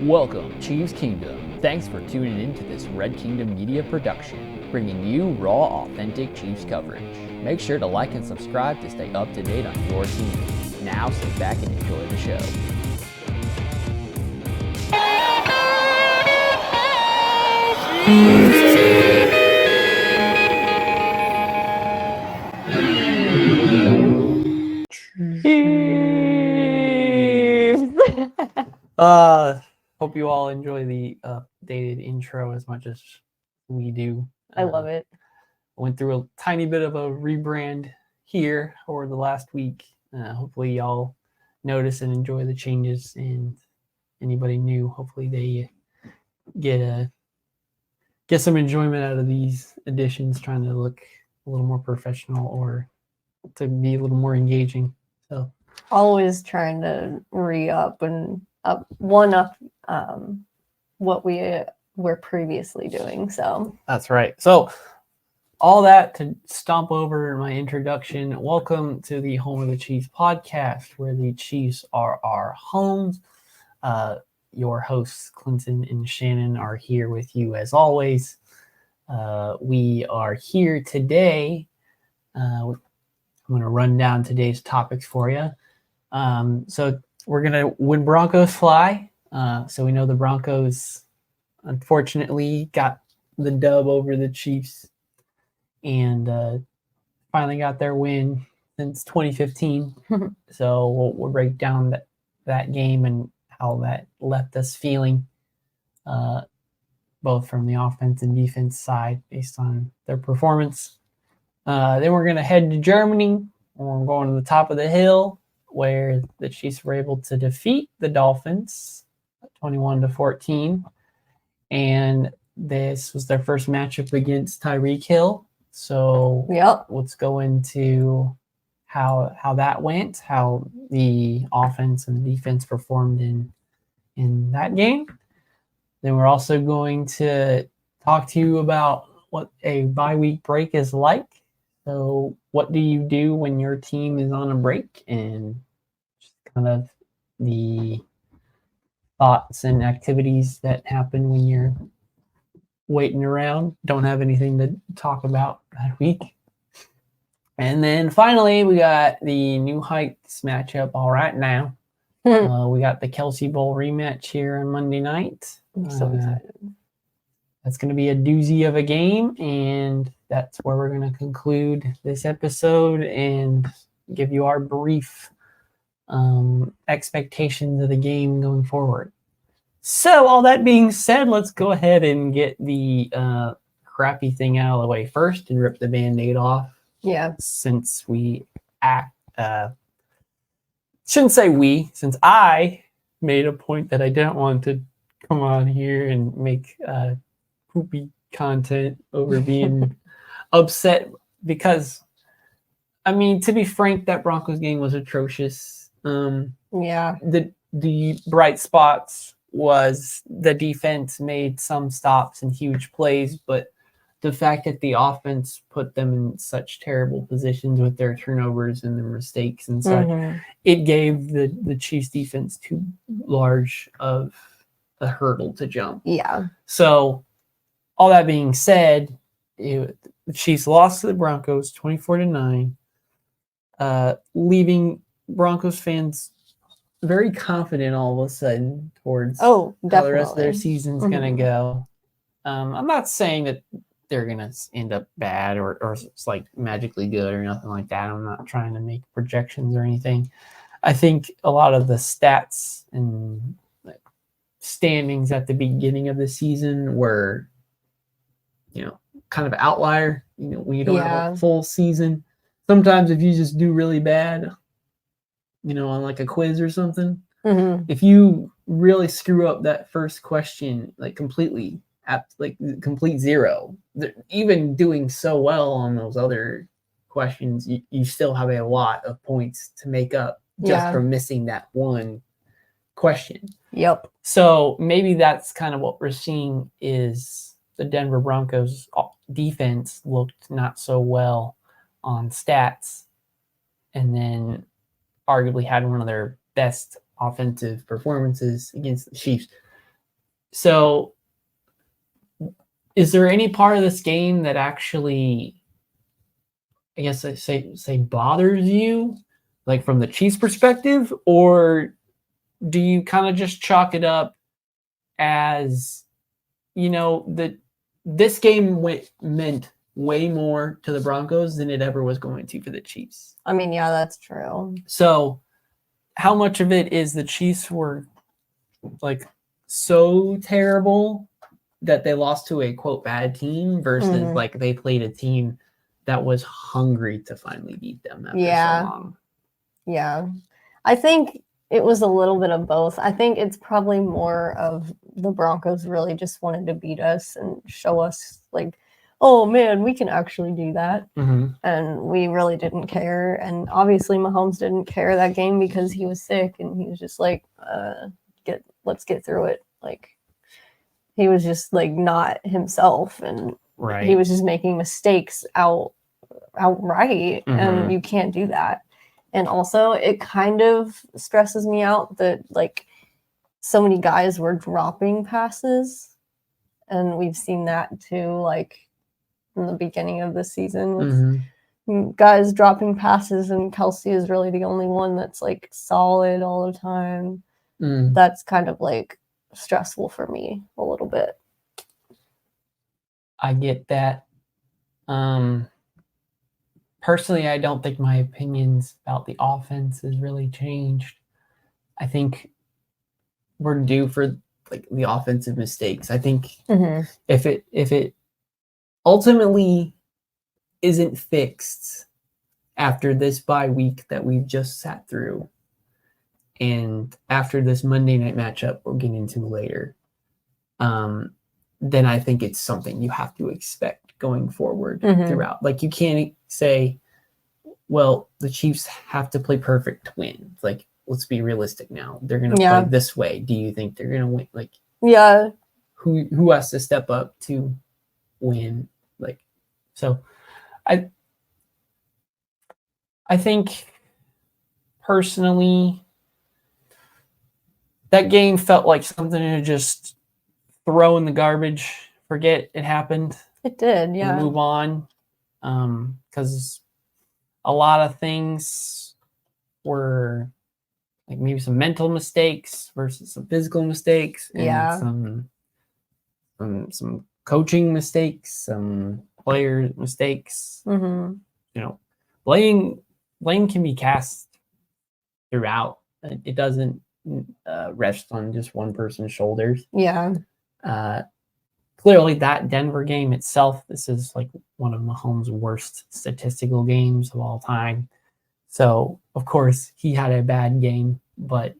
Welcome, Chiefs Kingdom. Thanks for tuning in to this Red Kingdom Media production, bringing you raw, authentic Chiefs coverage. Make sure to like and subscribe to stay up to date on your team. Now sit back and enjoy the show. Hope you all enjoy the updated intro as much as we do. I love it. I went through a tiny bit of a rebrand here over the last week. Hopefully y'all notice and enjoy the changes, and anybody new, hopefully they get some enjoyment out of these additions, trying to look a little more professional or to be a little more engaging. So Always trying to re-up and one up what we were previously doing. So that's right. So all that to stomp over my introduction. Welcome to the Home of the Chiefs podcast, where the Chiefs are our homes. Your hosts, Clinton and Shannon, are here with you as always. We are here today. I'm going to run down today's topics for you. So we're going to win Broncos Fly. So we know the Broncos, unfortunately, got the dub over the Chiefs and finally got their win since 2015. So we'll break down that game and how that left us feeling, both from the offense and defense side based on their performance. Then we're going to head to Germany. We're going to the top of the hill, where the Chiefs were able to defeat the Dolphins 21-14. And this was their first matchup against Tyreek Hill. So let's go into how that went, how the offense and the defense performed in that game. Then we're also going to talk to you about what a bye week break is like. So what do you do when your team is on a break, and just kind of the thoughts and activities that happen when you're waiting around, don't have anything to talk about that week. And then finally, we got the New Heights matchup all right now. We got the Kelce Bowl rematch here on Monday night. I'm so excited. That's going to be a doozy of a game, and that's where we're going to conclude this episode and give you our brief expectations of the game going forward. So all that being said, let's go ahead and get the crappy thing out of the way first and rip the Band-Aid off. Yeah. Since since I made a point that I didn't want to come on here and make poopy content over being upset, because, I mean, to be frank, that Broncos game was atrocious. The bright spots was the defense made some stops and huge plays, but the fact that the offense put them in such terrible positions with their turnovers and their mistakes and such, it gave the Chiefs defense too large of a hurdle to jump. Yeah. So all that being said, the Chiefs lost to the Broncos 24-9, leaving Broncos fans very confident all of a sudden towards how the rest of their season's going to go. I'm not saying that they're going to end up bad or it's like magically good or nothing like that. I'm not trying to make projections or anything. I think a lot of the stats and standings at the beginning of the season were, kind of outlier. When you don't have a full season, sometimes if you just do really bad, on like a quiz or something, if you really screw up that first question, like completely, like complete zero, even doing so well on those other questions, you still have a lot of points to make up just from missing that one question. Yep. So maybe that's kind of what we're seeing is the Denver Broncos defense looked not so well on stats, and then arguably had one of their best offensive performances against the Chiefs. So, is there any part of this game that actually, I guess I say bothers you, like from the Chiefs' perspective, or do you kind of just chalk it up as, that this game meant way more to the Broncos than it ever was going to for the Chiefs? I mean, yeah, that's true. So, how much of it is the Chiefs were like so terrible that they lost to a quote bad team versus like they played a team that was hungry to finally beat them after so long? Yeah. I think it was a little bit of both. I think it's probably more of the Broncos really just wanted to beat us and show us like, oh man, we can actually do that. And we really didn't care. And obviously Mahomes didn't care that game because he was sick and he was just like, let's get through it. Like he was just like not himself, and he was just making mistakes outright, and you can't do that. And also it kind of stresses me out that like so many guys were dropping passes, and we've seen that too, like in the beginning of the season with guys dropping passes, and Kelce is really the only one that's like solid all the time. That's kind of like stressful for me a little bit. I get that. Personally, I don't think my opinions about the offense has really changed. I think we're due for like the offensive mistakes. I think if it ultimately isn't fixed after this bye week that we've just sat through, and after this Monday night matchup we'll get into later, then I think it's something you have to expect going forward throughout. Like you can't say, well, the Chiefs have to play perfect to win. It's like, let's be realistic now. They're going to play this way. Do you think they're going to win? Like, who has to step up to win? Like, so I think personally that game felt like something to just throw in the garbage, forget it happened. It did, yeah. And move on. Because a lot of things were like maybe some mental mistakes versus some physical mistakes, and some coaching mistakes, some player mistakes. Blame can be cast throughout. It doesn't rest on just one person's shoulders. Clearly that Denver game itself, this is like one of Mahomes' worst statistical games of all time. So, of course, he had a bad game, but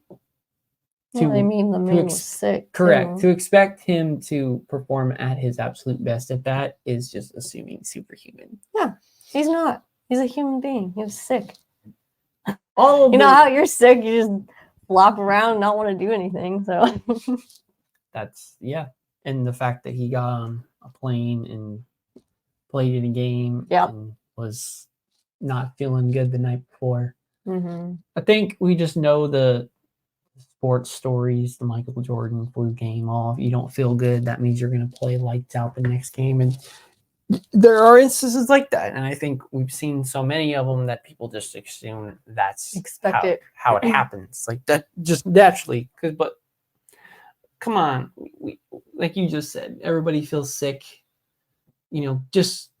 the man was sick. Correct. To expect him to perform at his absolute best at that is just assuming superhuman. Yeah, he's not. He's a human being. He was sick. You know how you're sick, you just flop around and not want to do anything. So that's, and the fact that he got on a plane and played in a game and was not feeling good the night before. I think we just know the sports stories, the Michael Jordan flu game. If you don't feel good, that means you're going to play lights out the next game. And there are instances like that. And I think we've seen so many of them that people just assume that's how it happens. Like that just naturally. But come on, we, like you just said, everybody feels sick. Just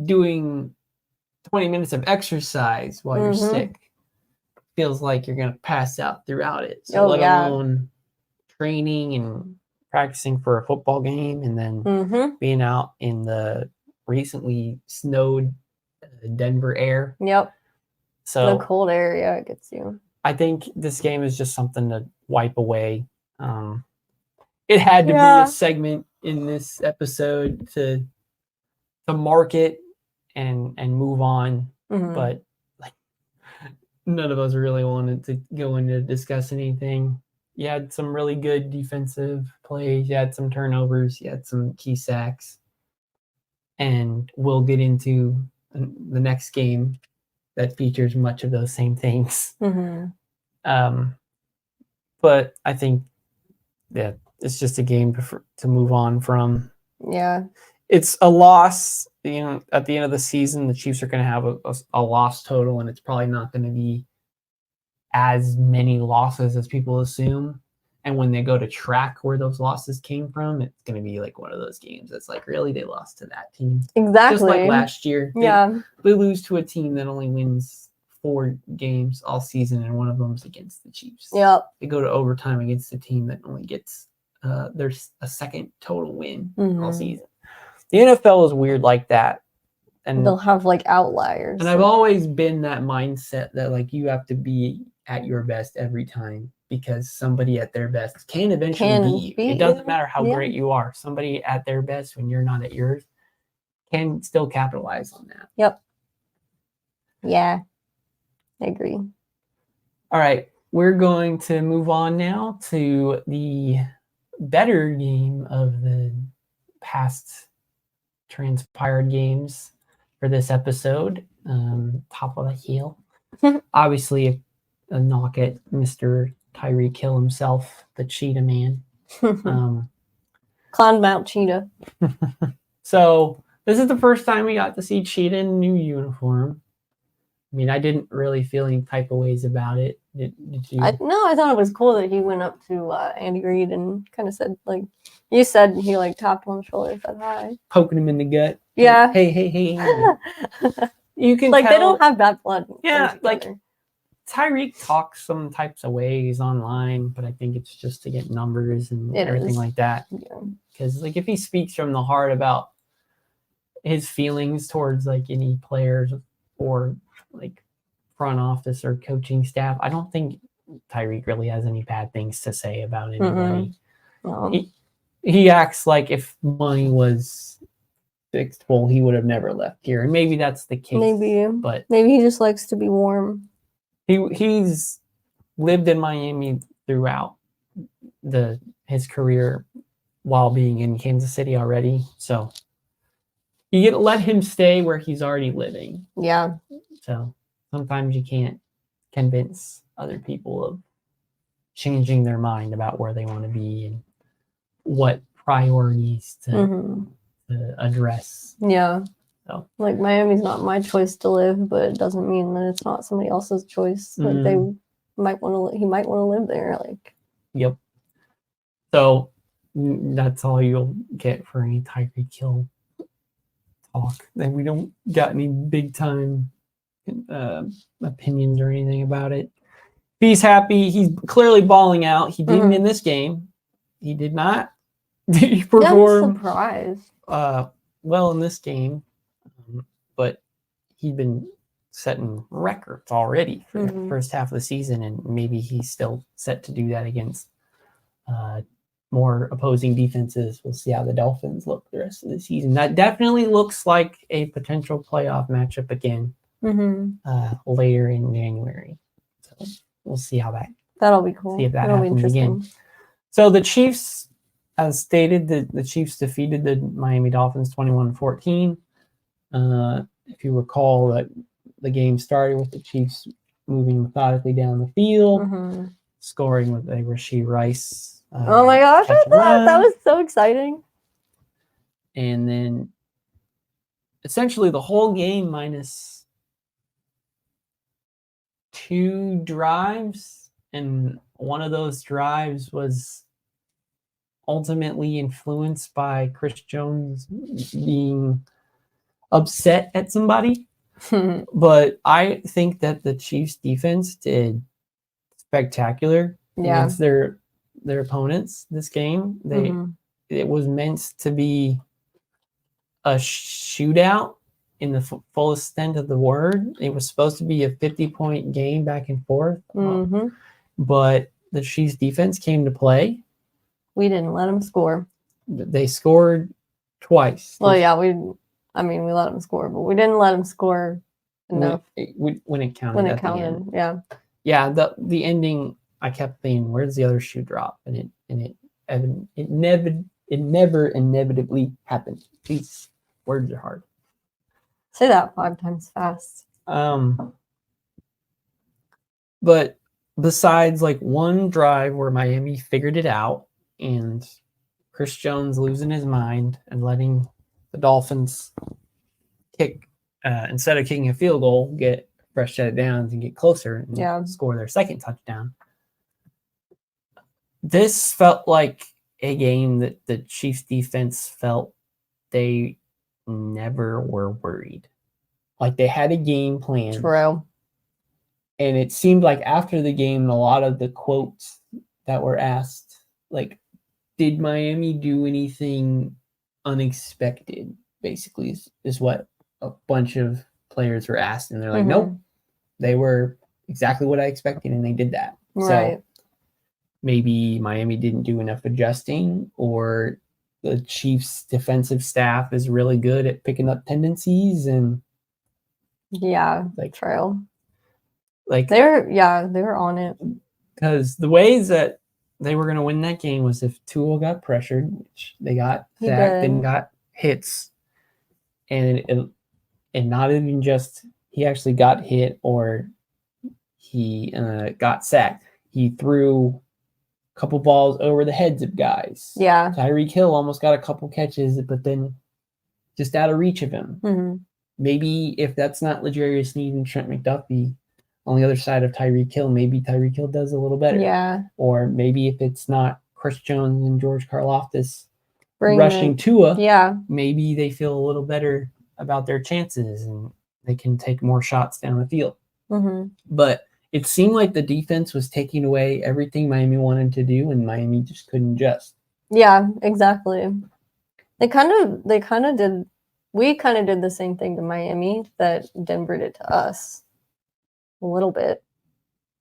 doing 20 minutes of exercise while you're sick feels like you're going to pass out throughout it. So let alone training and practicing for a football game and then being out in the recently snowed Denver air. So the cold area gets you. I think this game is just something to wipe away. It had to be a segment in this episode to mark it and move on. But like none of us really wanted to go into discuss anything. You had some really good defensive plays. You had some turnovers. You had some key sacks. And we'll get into the next game that features much of those same things. But I think, it it's just a game to move on from. Yeah. It's a loss. At the end of the season, the Chiefs are going to have a loss total, and it's probably not going to be as many losses as people assume. And when they go to track where those losses came from, it's going to be like one of those games that's like, really, they lost to that team. Exactly. Just like last year. Yeah. They lose to a team that only wins 4 games all season, and one of them's against the Chiefs. Yep. They go to overtime against a team that only gets there's a second total win all season. The NFL is weird like that. And they'll have like outliers. And I've always been that mindset that like you have to be at your best every time, because somebody at their best can eventually beat you. It doesn't matter how great you are. Somebody at their best when you're not at yours can still capitalize on that. Yep. Yeah. I agree. All right. We're going to move on now to the better game of the past transpired games for this episode. Top of the hill. Obviously, a knock at Mr. Tyreek Hill himself, the Cheetah man. Clown Mount Cheetah. So this is the first time we got to see Cheetah in a new uniform. I mean, I didn't really feel any type of ways about it. Did you? I thought it was cool that he went up to Andy Reid and kind of said, like, you said, he like tapped on the shoulder, said hi. Poking him in the gut. Yeah. Hey. You can like tell, they don't have bad blood. Yeah, like Tyreek talks some types of ways online, but I think it's just to get numbers and everything like that. Because like if he speaks from the heart about his feelings towards like any players or like front office or coaching staff, I don't think Tyreek really has any bad things to say about anybody. No. He acts like if money was fixable, he would have never left here, and maybe that's the case. But maybe he just likes to be warm. He's lived in Miami throughout his career while being in Kansas City already, so you let him stay where he's already living. Yeah. So sometimes you can't convince other people of changing their mind about where they want to be and what priorities to address. Yeah. So like Miami's not my choice to live, but it doesn't mean that it's not somebody else's choice. Like he might want to live there. Like. Yep. So that's all you'll get for any Tyreek Hill talk. And we don't got any big time opinions or anything about it. He's happy. He's clearly balling out. He didn't in this game. He did not perform. I'm surprised. Well in this game, but he'd been setting records already for the first half of the season, and maybe he's still set to do that against more opposing defenses. We'll see how the Dolphins look the rest of the season. That definitely looks like a potential playoff matchup again later in January. So we'll see how that'll be cool. See if that happens again. So the Chiefs, as stated, the Chiefs defeated the Miami Dolphins 21-14. If you recall, that the game started with the Chiefs moving methodically down the field, scoring with a Rashee Rice. Oh my gosh, that was so exciting. And then essentially the whole game minus 2 drives, and one of those drives was ultimately influenced by Chris Jones being upset at somebody. But I think that the Chiefs defense did spectacular against their opponents this game. It was meant to be a shootout in the fullest extent of the word. It was supposed to be a 50-point game back and forth. But the Chiefs defense came to play. We didn't let them score. They scored twice. Well, yeah, we let them score, but we didn't let them score enough. When it counted. When it counted, yeah. Yeah, the ending, I kept thinking, where's the other shoe drop? And it never inevitably happened. These words are hard. Say that 5 times fast. But besides like one drive where Miami figured it out, and Chris Jones losing his mind and letting the Dolphins kick instead of kicking a field goal, get fresh set of downs and get closer and score their second touchdown. This felt like a game that the Chiefs defense felt they never were worried. Like they had a game plan. True. And it seemed like after the game, a lot of the quotes that were asked, like, did Miami do anything unexpected? Basically, is what a bunch of players were asked. And they're like, nope, they were exactly what I expected. And they did that. Right. So maybe Miami didn't do enough adjusting, or the Chiefs defensive staff is really good at picking up tendencies. And true. Like they were on it. Because the ways that they were going to win that game was if Tua got pressured, which they got sacked and got hits, and not even just he actually got hit or he got sacked. He threw a couple balls over the heads of guys. Yeah. Tyreek Hill almost got a couple catches, but then just out of reach of him. Mm-hmm. Maybe if that's not L'Jarius Sneed and Trent McDuffie on the other side of Tyreek Hill, maybe Tyreek Hill does a little better. Yeah. Or maybe if it's not Chris Jones and George Karlaftis rushing Tua, maybe they feel a little better about their chances and they can take more shots down the field. Mm-hmm. But it seemed like the defense was taking away everything Miami wanted to do, and Miami just couldn't adjust. Yeah, exactly. We kind of did the same thing to Miami that Denver did to us. A little bit.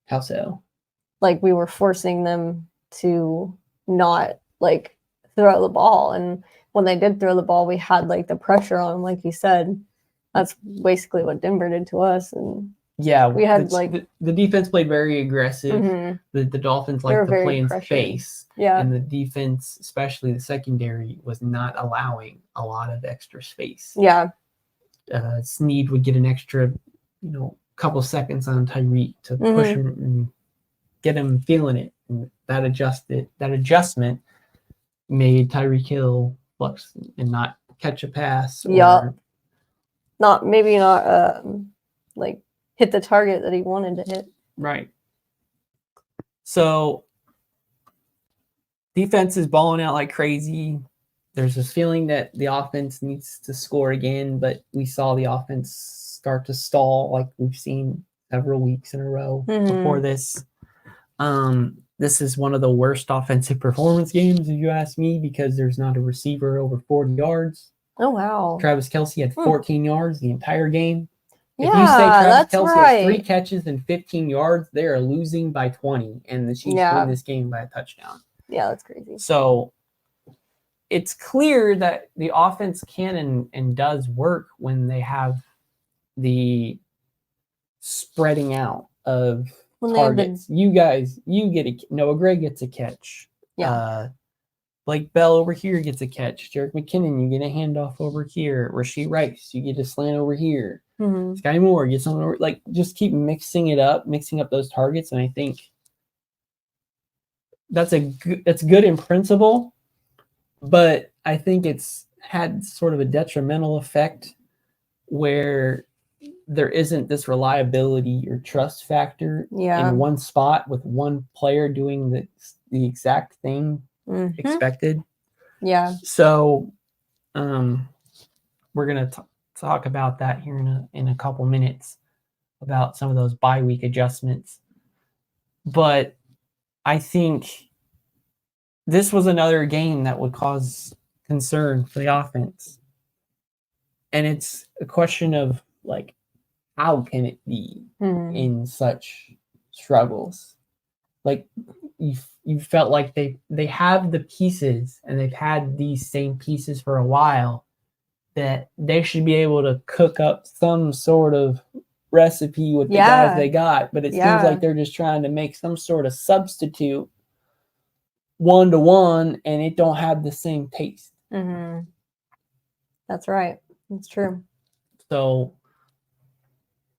How so? Like we were forcing them to not like throw the ball, and when they did throw the ball, we had like the pressure on them, like you said. That's basically what Denver did to us, and we had the defense played very aggressive. Mm-hmm. The Dolphins liked to play in space, and the defense, especially the secondary, was not allowing a lot of extra space. Yeah, Sneed would get an extra, couple seconds on Tyreek to push him and get him feeling it. And that adjustment made Tyreek Hill flux and not catch a pass. Not like hit the target that he wanted to hit. Right. So defense is balling out like crazy. There's this feeling that the offense needs to score again, but we saw the offense start to stall like we've seen several weeks in a row before this. This is one of the worst offensive performance games, if you ask me, because there's not a receiver over 40 yards. Oh, wow. Travis Kelce had 14 yards the entire game. If you say Travis Kelce has 3 catches and 15 yards, they are losing by 20, and the Chiefs win this game by a touchdown. Yeah, that's crazy. So it's clear that the offense can and does work when they have the spreading out of targets. You guys, you get Noah Gray gets a catch. Yeah. Blake Bell over here gets a catch. Jerick McKinnon, you get a handoff over here. Rasheed Rice, you get a slant over here. Mm-hmm. Sky Moore gets something over. Like, just keep mixing up those targets, and I think that's good in principle, but I think it's had sort of a detrimental effect where there isn't this reliability or trust factor in one spot with one player doing the exact thing expected. Yeah. So we're going to talk about that here in a couple minutes about some of those bye week adjustments. But I think this was another game that would cause concern for the offense. And it's a question of, like, how can it be in such struggles? Like, you felt like they have the pieces, and they've had these same pieces for a while, that they should be able to cook up some sort of recipe with the guys they got. But it seems like they're just trying to make some sort of substitute 1-to-1, and it don't have the same taste. Mm-hmm. That's right. That's true. So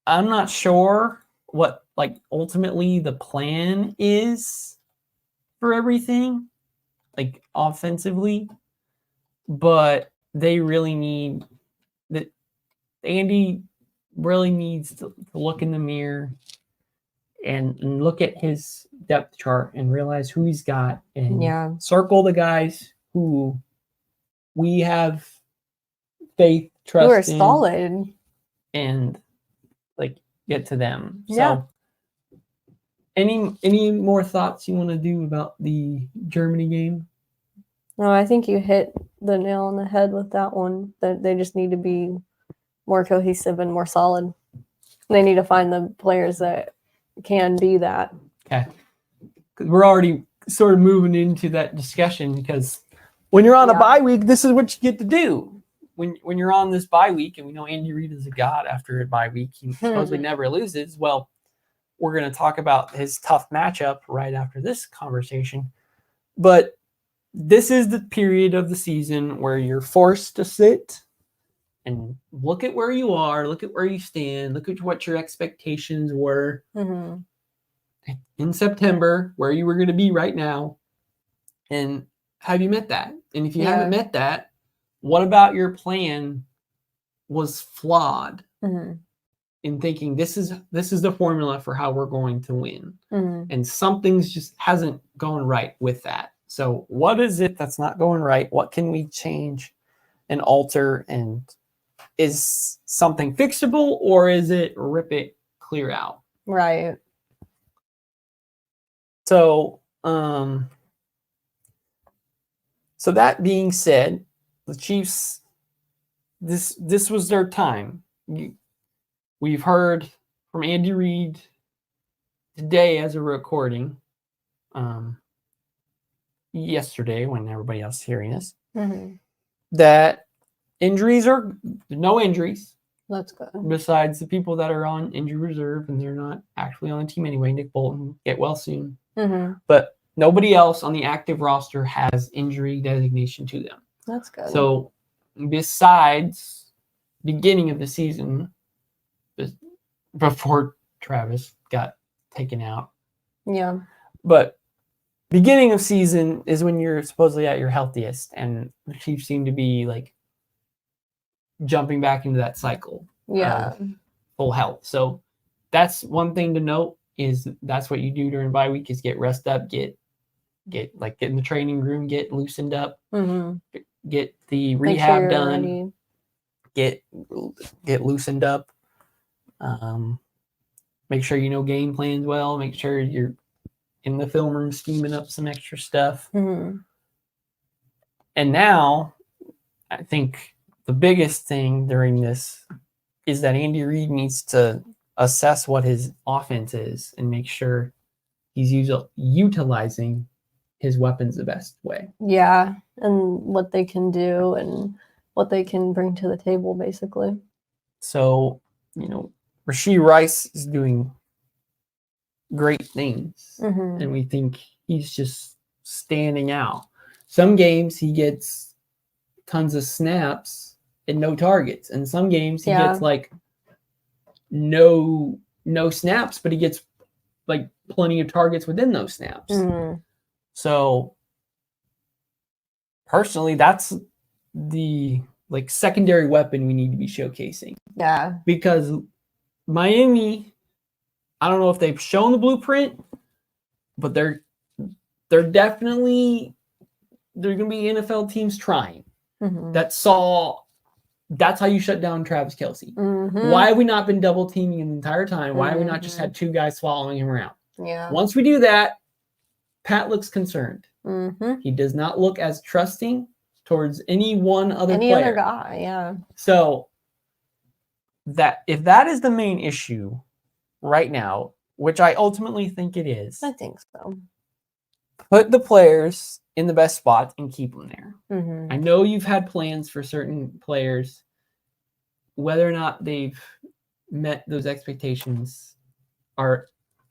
I'm not sure what, like, ultimately the plan is for everything. like offensively, but they really need that. Andy really needs to look in the mirror and look at his depth chart and realize who he's got and circle the guys who we have faith, trust who are in, solid, and like get to them. Yeah. So any more thoughts you want to do about the Germany game? No, I think you hit the nail on the head with that one. That they just need to be more cohesive and more solid. They need to find the players that can be that. Okay. Because we're already sort of moving into that discussion because when you're on a bye week, this is what you get to do. When you're on this bye week, and we know Andy Reid is a god after a bye week, he supposedly never loses. Well, we're going to talk about his tough matchup right after this conversation. But this is the period of the season where you're forced to sit and look at where you are, look at where you stand, look at what your expectations were in September, where you were going to be right now, and have you met that? And if you haven't met that, what about your plan was flawed in thinking this is the formula for how we're going to win, and something's just hasn't gone right with that. So what is it that's not going right? What can we change and alter? And is something fixable, or is it rip it clear out? Right. So, so that being said, the Chiefs, this was their time. We've heard from Andy Reid today as a recording, yesterday when everybody else is hearing this, that injuries are no injuries. That's good. Besides the people that are on injury reserve and they're not actually on the team anyway. Nick Bolton, get well soon. But nobody else on the active roster has injury designation to them. That's good. So besides beginning of the season, before Travis got taken out. Yeah. But beginning of season is when you're supposedly at your healthiest, and the Chiefs seem to be like jumping back into that cycle of full health. So that's one thing to note, is that's what you do during bye week, is get rest up, get in the training room, get loosened up, get the rehab done, get loosened up, make sure you know game plans well, make sure you're in the film room scheming up some extra stuff. And now I think the biggest thing during this is that Andy Reid needs to assess what his offense is and make sure he's utilizing his weapons the best way. Yeah, and what they can do and what they can bring to the table, basically. So, Rashee Rice is doing great things, and we think he's just standing out. Some games he gets tons of snaps and no targets, and some games he gets like no snaps, but he gets like plenty of targets within those snaps. So personally, that's the secondary weapon we need to be showcasing. Yeah. Because Miami, I don't know if they've shown the blueprint, but they're definitely going to be NFL teams trying. That's how you shut down Travis Kelce. Why have we not been double teaming him the entire time? Why have we not just had two guys following him around? Yeah. Once we do that, Pat looks concerned. He does not look as trusting towards any other guy. Yeah. So that if that is the main issue right now, which I ultimately think it is, I think so. Put the players in the best spot and keep them there. I know you've had plans for certain players. Whether or not they've met those expectations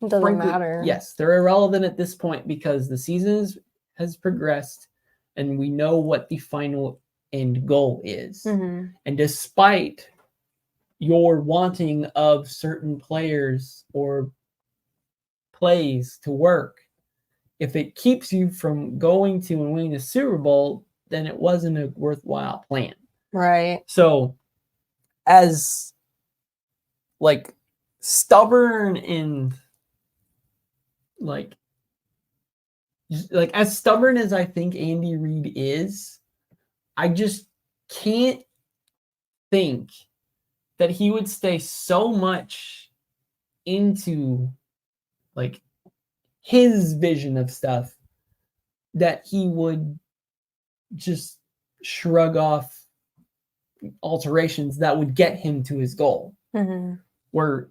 doesn't matter. Yes, they're irrelevant at this point because the season has progressed and we know what the final end goal is. And despite your wanting of certain players or plays to work, if it keeps you from going to and winning the Super Bowl, then it wasn't a worthwhile plan. Right. So as like stubborn and like as stubborn as I think Andy Reid is, I just can't think that he would stay so much into like his vision of stuff that he would just shrug off alterations that would get him to his goal. Mm-hmm. Where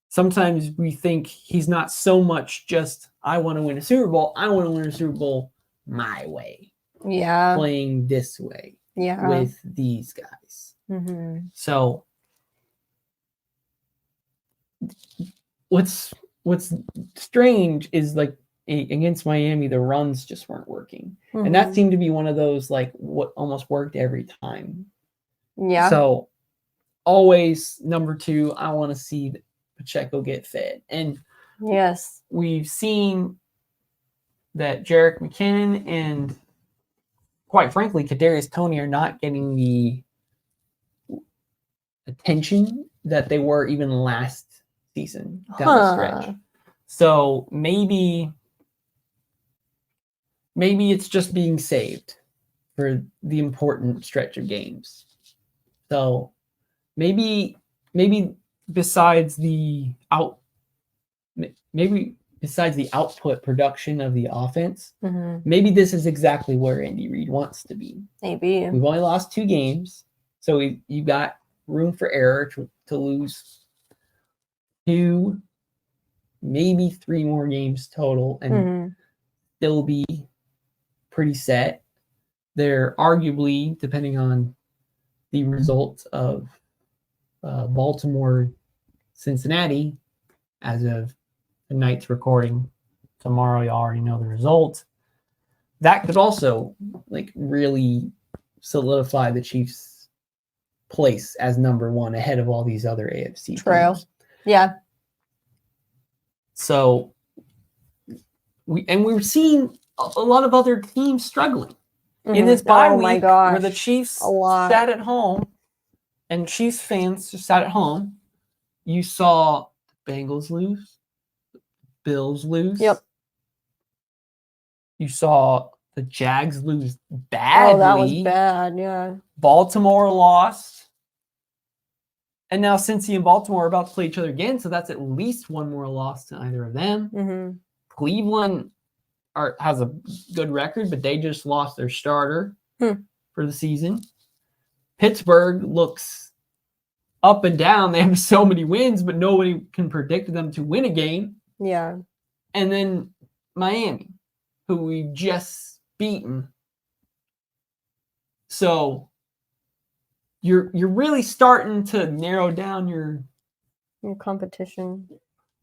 sometimes we think he's not so much just, I want to win a Super Bowl. I want to win a Super Bowl my way. Yeah. Playing this way. Yeah. With these guys. Mm-hmm. So what's strange is like against Miami, the runs just weren't working. Mm-hmm. And that seemed to be one of those like what almost worked every time. Yeah. So always number 2, I want to see Pacheco get fed. And yes, we've seen that Jerick McKinnon and quite frankly, Kadarius Toney are not getting the attention that they were even last season down the stretch. So maybe it's just being saved for the important stretch of games. So maybe besides the output production of the offense, maybe this is exactly where Andy Reid wants to be. Maybe. We've only lost 2 games, so you got room for error to lose 2, maybe 3 more games total and still be pretty set. They're arguably, depending on the results of Baltimore, Cincinnati, as of tonight's recording. Tomorrow, you already know the result. That could also like really solidify the Chiefs' place as number 1 ahead of all these other AFC teams. Yeah. So we're seeing a lot of other teams struggling in this bye week where the Chiefs sat at home and Chiefs fans just sat at home. You saw the Bengals lose, Bills lose. Yep. You saw the Jags lose badly. Oh, that was bad, yeah. Baltimore lost. And now Cincy and Baltimore are about to play each other again, so that's at least 1 more loss to either of them. Cleveland has a good record, but they just lost their starter for the season. Pittsburgh looks up and down. They have so many wins, but nobody can predict them to win a game. Yeah. And then Miami, who we've just beaten. So you're really starting to narrow down your competition.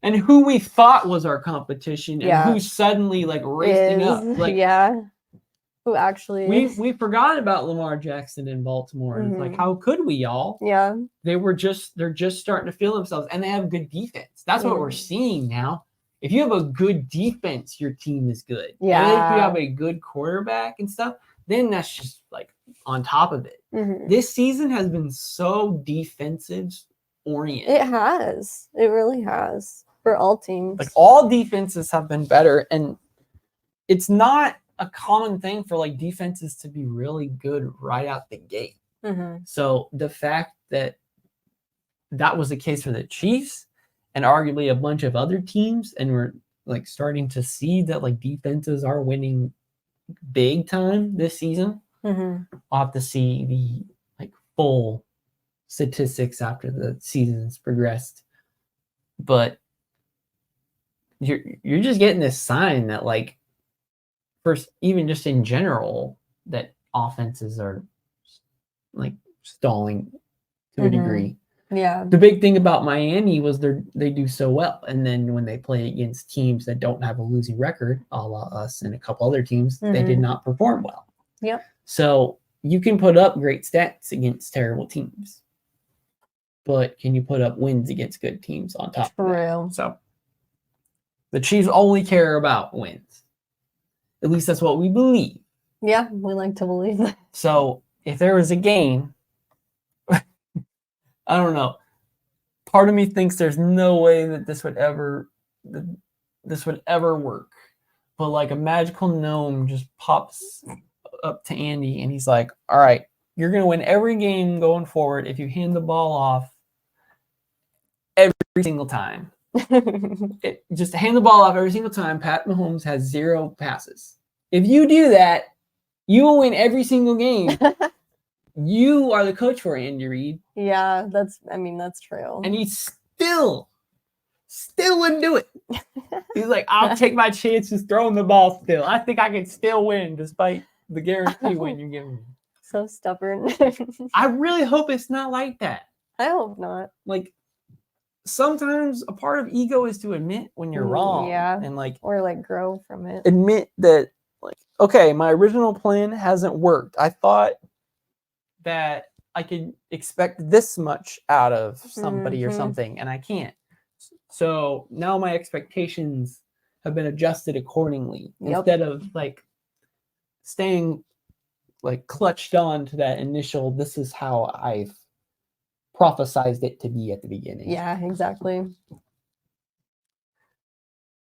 And who we thought was our competition and who's suddenly like racing up. Like, who actually we forgot about Lamar Jackson in Baltimore. And it's like, how could we, y'all? Yeah. They're just starting to feel themselves and they have good defense. That's what we're seeing now. If you have a good defense, your team is good. Yeah. And if you have a good quarterback and stuff, then that's just like on top of it. This season has been so defensive oriented. It has. It really has. For all teams. Like all defenses have been better. And it's not a common thing for like defenses to be really good right out the gate. So the fact that was the case for the Chiefs and arguably a bunch of other teams, and we're like starting to see that like defenses are winning big time this season. I'll have to see the like full statistics after the season's progressed, but you're just getting this sign that like first, even just in general, that offenses are like stalling to a degree. Yeah. The big thing about Miami was they do so well, and then when they play against teams that don't have a losing record, a la us and a couple other teams, they did not perform well. Yep. So you can put up great stats against terrible teams, but can you put up wins against good teams on top of that? True. So The Chiefs only care about wins. At least that's what we believe. Yeah, we like to believe that. So if there was a game, I don't know. Part of me thinks there's no way that this would ever work. But like a magical gnome just pops up to Andy and he's like, all right, you're going to win every game going forward if you hand the ball off every single time. Just hand the ball off every single time. Pat Mahomes has 0 passes. If you do that, you will win every single game. You are the coach for Andy Reid. Yeah, that's true. And he still wouldn't do it. He's like, I'll take my chances throwing the ball still. I think I can still win despite the guarantee win you give me. So stubborn. I really hope it's not like that. I hope not. Like, sometimes a part of ego is to admit when you're wrong. Yeah. And like, or like grow from it. admit that, like, okay, my original plan hasn't worked. I thought that I could expect this much out of somebody or something, and I can't. So now my expectations have been adjusted accordingly. Instead of like staying like clutched on to that initial, this is how I've prophesized it to be at the beginning. Yeah, exactly.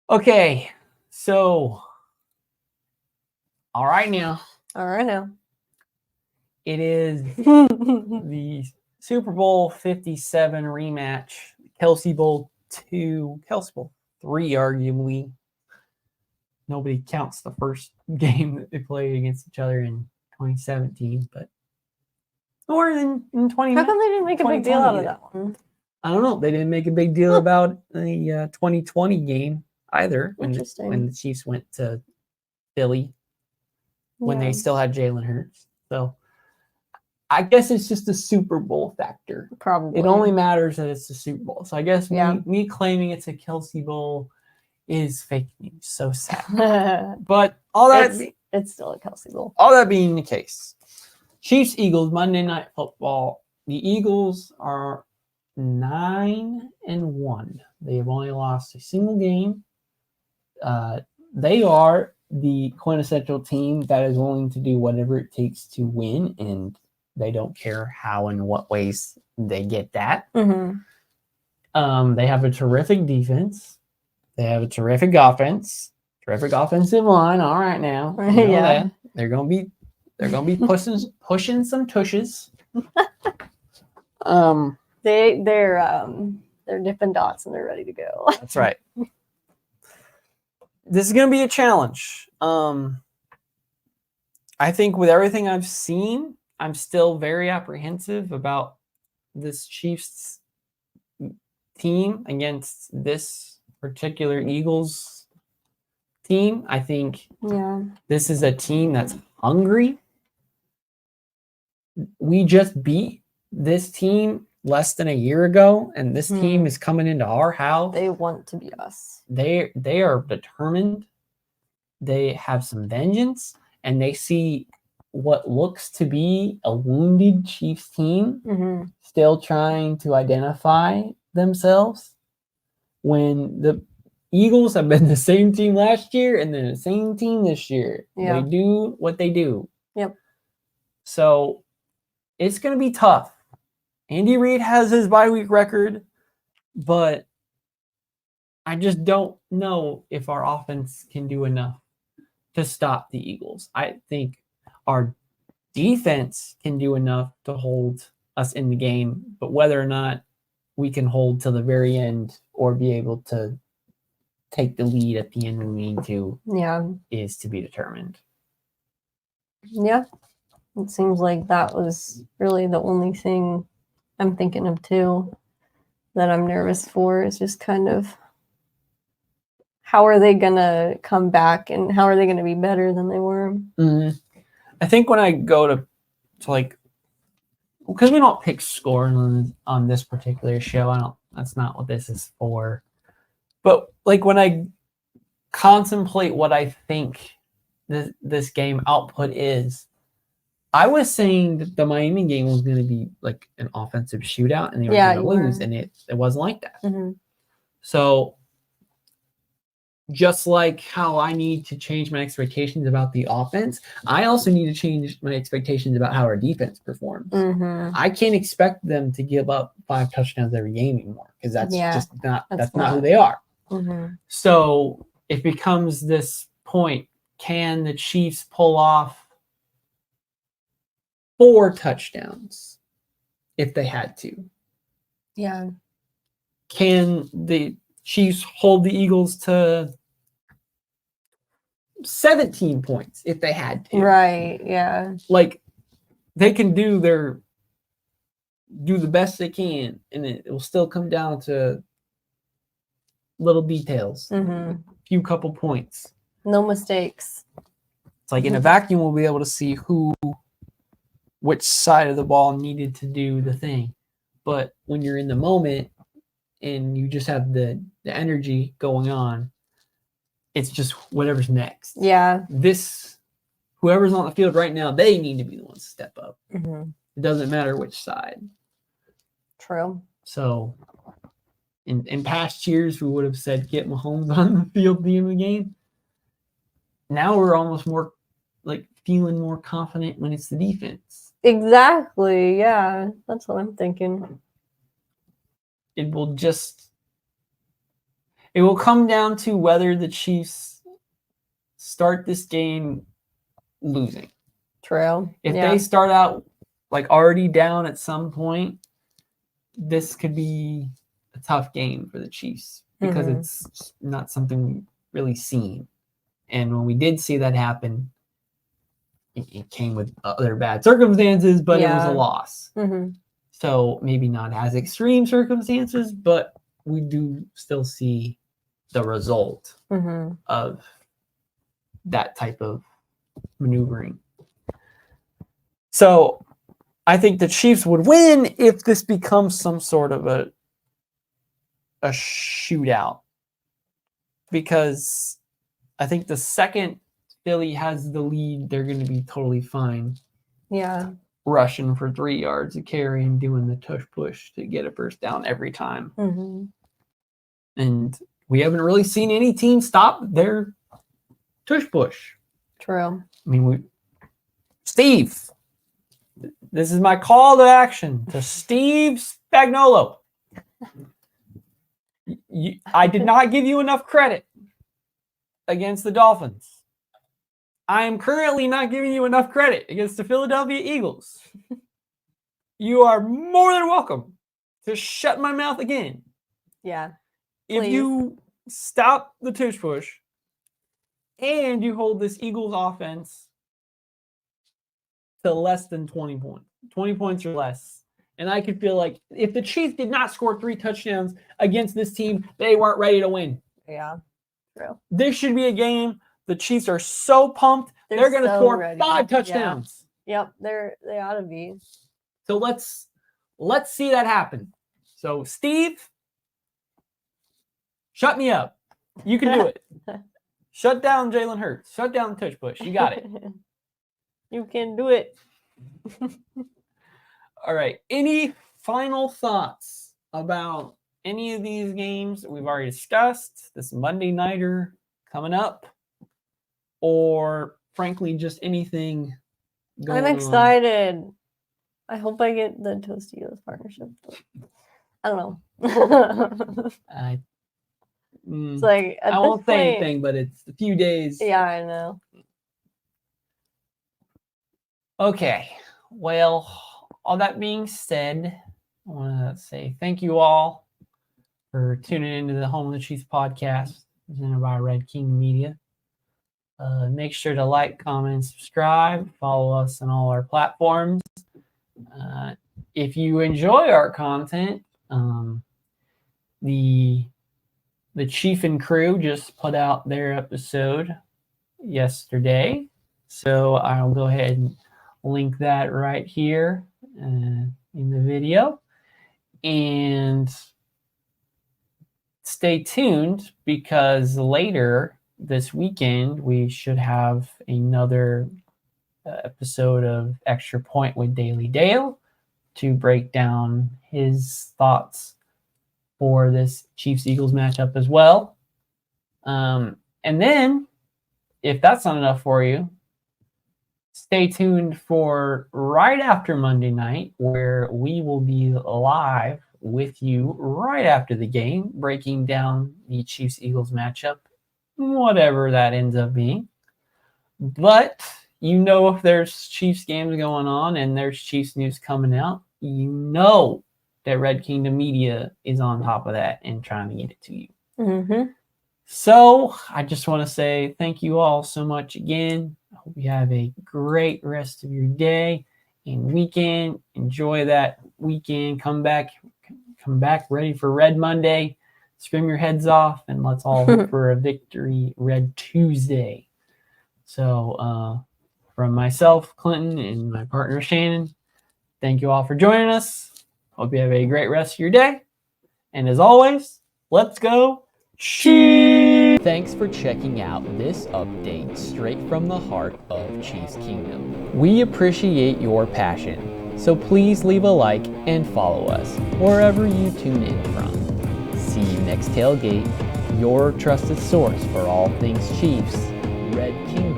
Okay, so all right now. It is the Super Bowl 57 rematch, Kelce Bowl 2, Kelce Bowl 3, arguably. Nobody counts the first game that they played against each other in 2017, but or in 2019. How come they didn't make a big deal out of that one? I don't know. They didn't make a big deal about the 2020 game either. Interesting. When the Chiefs went to Philly, when they still had Jalen Hurts. So I guess it's just the Super Bowl factor. Probably. It only matters that it's the Super Bowl. So I guess me claiming it's a Kelce Bowl is fake news. So sad. But all that it's still a Kelce Bowl. All that being the case, Chiefs Eagles Monday Night Football. The Eagles are 9-1. They have only lost a single game. They are the quintessential team that is willing to do whatever it takes to win, and they don't care how and what ways they get that. Mm-hmm. They have a terrific defense. They have a terrific offense. Terrific offensive line. All right now, yeah, they're gonna be pushing some tushes. They're dipping dots and they're ready to go. That's right. This is gonna be a challenge. I think with everything I've seen, I'm still very apprehensive about this Chiefs team against this particular Eagles team. I think this is a team that's hungry. We just beat this team less than a year ago, and this team is coming into our house. They want to beat us. They are determined. They have some vengeance, and they see what looks to be a wounded Chiefs team still trying to identify themselves, when the Eagles have been the same team last year and then the same team this year. They do what they do. Yep. So it's going to be tough. Andy Reid has his bye week record, but I just don't know if our offense can do enough to stop the Eagles. I think our defense can do enough to hold us in the game, but whether or not we can hold till the very end or be able to take the lead at the end when we need to is to be determined. Yeah. It seems like that was really the only thing I'm thinking of too that I'm nervous for, is just kind of how are they going to come back and how are they going to be better than they were? Mm-hmm. I think when I go to like, because we don't pick score on this particular show, that's not what this is for. But like when I contemplate what I think this game output is, I was saying that the Miami game was going to be like an offensive shootout and they were going to lose, and it wasn't like that. Mm-hmm. So just like how I need to change my expectations about the offense, I also need to change my expectations about how our defense performs. Mm-hmm. I can't expect them to give up 5 touchdowns every game anymore because that's just not that's not who they are. Mm-hmm. So it becomes this point: can the Chiefs pull off 4 touchdowns if they had to? Yeah. Can the Chiefs hold the Eagles to 17 points if they had to? Right. Yeah. Like, they can do the best they can, and it will still come down to little details, Mm-hmm. few couple points. No mistakes. It's like in a vacuum, we'll be able to see which side of the ball needed to do the thing. But when you're in the moment and you just have the energy going on, it's just whatever's next. Yeah. Whoever's on the field right now, they need to be the ones to step up. Mm-hmm. It doesn't matter which side. True. So in past years, we would have said get Mahomes on the field at the end of the game. Now we're almost more like feeling more confident when it's the defense. Exactly. Yeah. That's what I'm thinking. It will come down to whether the Chiefs start this game losing. True. If they start out like already down at some point, this could be a tough game for the Chiefs because it's not something we've really seen. And when we did see that happen, it came with other bad circumstances, but it was a loss. Mm-hmm. So maybe not as extreme circumstances, but we do still see the result of that type of maneuvering. So I think the Chiefs would win if this becomes some sort of a shootout, because I think the second Philly has the lead, they're going to be totally fine. Yeah. Rushing for 3 yards of carry and doing the tush push to get a first down every time. Mm-hmm. And we haven't really seen any team stop their tush push. True. I mean, Steve, this is my call to action to Steve Spagnuolo. I did not give you enough credit against the Dolphins. I am currently not giving you enough credit against the Philadelphia Eagles. You are more than welcome to shut my mouth again. Yeah. If you stop the tush push and you hold this Eagles offense to less than 20 points, 20 points or less. And I could feel like if the Chiefs did not score 3 touchdowns against this team, they weren't ready to win. Yeah. True. This should be a game. The Chiefs are so pumped. They're going to score 5 touchdowns. Yeah. Yep. They ought to be. So let's see that happen. So Steve, shut me up. You can do it. Shut down Jalen Hurts. Shut down the tush push. You got it. You can do it. All right. Any final thoughts about any of these games we've already discussed? This Monday nighter coming up, or frankly, just anything going on? I'm excited. I hope I get the Tostitos partnership. I don't know. It's like I won't say anything, but it's a few days. Yeah, I know. Okay. Well, all that being said, I want to say thank you all for tuning into the Home of the Chiefs podcast presented by Red King Media. Make sure to like, comment, and subscribe. Follow us on all our platforms. If you enjoy our content, the Chief and crew just put out their episode yesterday, so I'll go ahead and link that right here in the video. And stay tuned, because later this weekend we should have another episode of Extra Point with Daily Dale to break down his thoughts for this Chiefs-Eagles matchup as well. And then, if that's not enough for you, stay tuned for right after Monday night, where we will be live with you right after the game, breaking down the Chiefs-Eagles matchup, whatever that ends up being. But you know, if there's Chiefs games going on and there's Chiefs news coming out, you know that Red Kingdom Media is on top of that and trying to get it to you. Mm-hmm. So I just want to say thank you all so much again. I hope you have a great rest of your day and weekend. Enjoy that weekend. Come back ready for Red Monday. Scream your heads off, and let's all hope for a victory Red Tuesday. So from myself, Clinton, and my partner, Shannon, thank you all for joining us. Hope you have a great rest of your day. And as always, let's go Chiefs! Thanks for checking out this update straight from the heart of Chiefs Kingdom. We appreciate your passion, so please leave a like and follow us wherever you tune in from. See you next tailgate, your trusted source for all things Chiefs, Red Kingdom.